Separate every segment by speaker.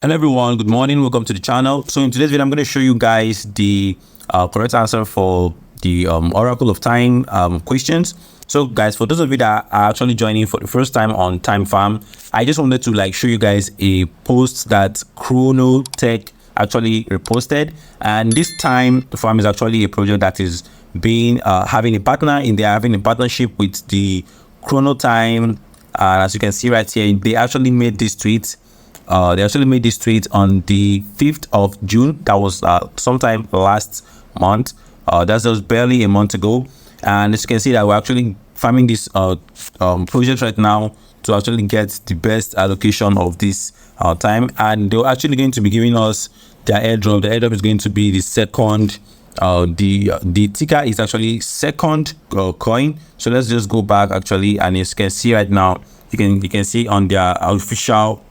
Speaker 1: Hello everyone, good morning, welcome to the channel. So in today's video, I'm going to show you guys the correct answer for the Oracle of Time questions. So guys, for those of you that are actually joining for the first time on Time Farm, I just wanted to show you guys a post that Chrono Tech actually reposted. And this Time Farm is actually a project that is being having a partner in there, having a partnership with the Chrono Time. As you can see right here, they actually made this tweet. They actually made this tweet on the 5th of June. That was sometime last month. That's just barely a month ago. And as you can see that we're actually farming this project right now to actually get the best allocation of this time. And they're actually going to be giving us their airdrop. The airdrop is going to be the second. The ticker is actually second coin. So let's just go back actually, and as you can see right now, you can see on their official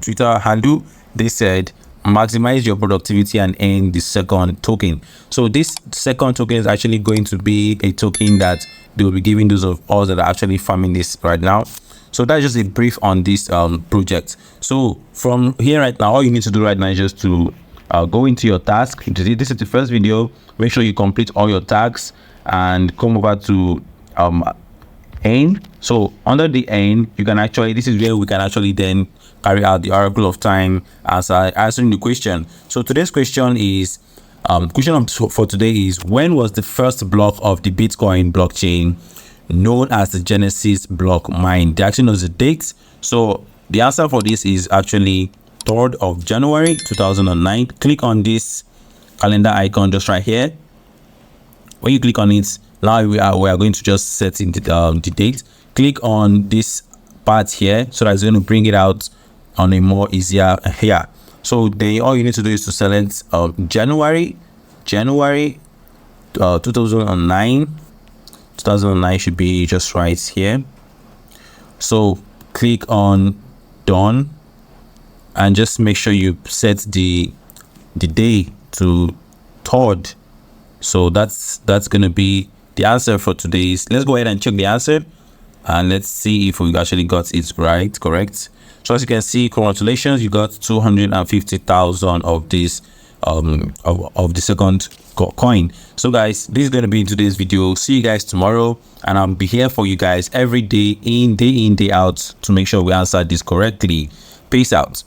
Speaker 1: Twitter handle, they said maximize your productivity and earn the second token. So this second token is actually going to be a token that they will be giving those of us that are actually farming this right now. So that's just a brief on this project. So from here right now, all you need to do right now is just to go into your task. This is the first video. Make sure you complete all your tasks and come over to earn. So under the earn, you can actually, this is where we can actually then carry out the Oracle of Time as answering the question. So today's question is for today is, when was the first block of the Bitcoin blockchain known as the Genesis block mined? They actually knows the date. So the answer for this is actually 3rd of January 2009. Click on this calendar icon just right here. When you click on it, now we are going to just set in the date. Click on this part here, so that it's going to bring it out on a more easier here. So then all you need to do is to select January 2009. 2009 should be just right here. So click on done and just make sure you set the day to 3rd. So that's going to be the answer for today's. Let's go ahead and check the answer and let's see if we actually got it correct. So as you can see, congratulations, you got 250,000 of this of the second coin. So guys, this is going to be in today's video. See you guys tomorrow, and I'll be here for you guys every day in, day out, to make sure we answer this correctly. Peace out.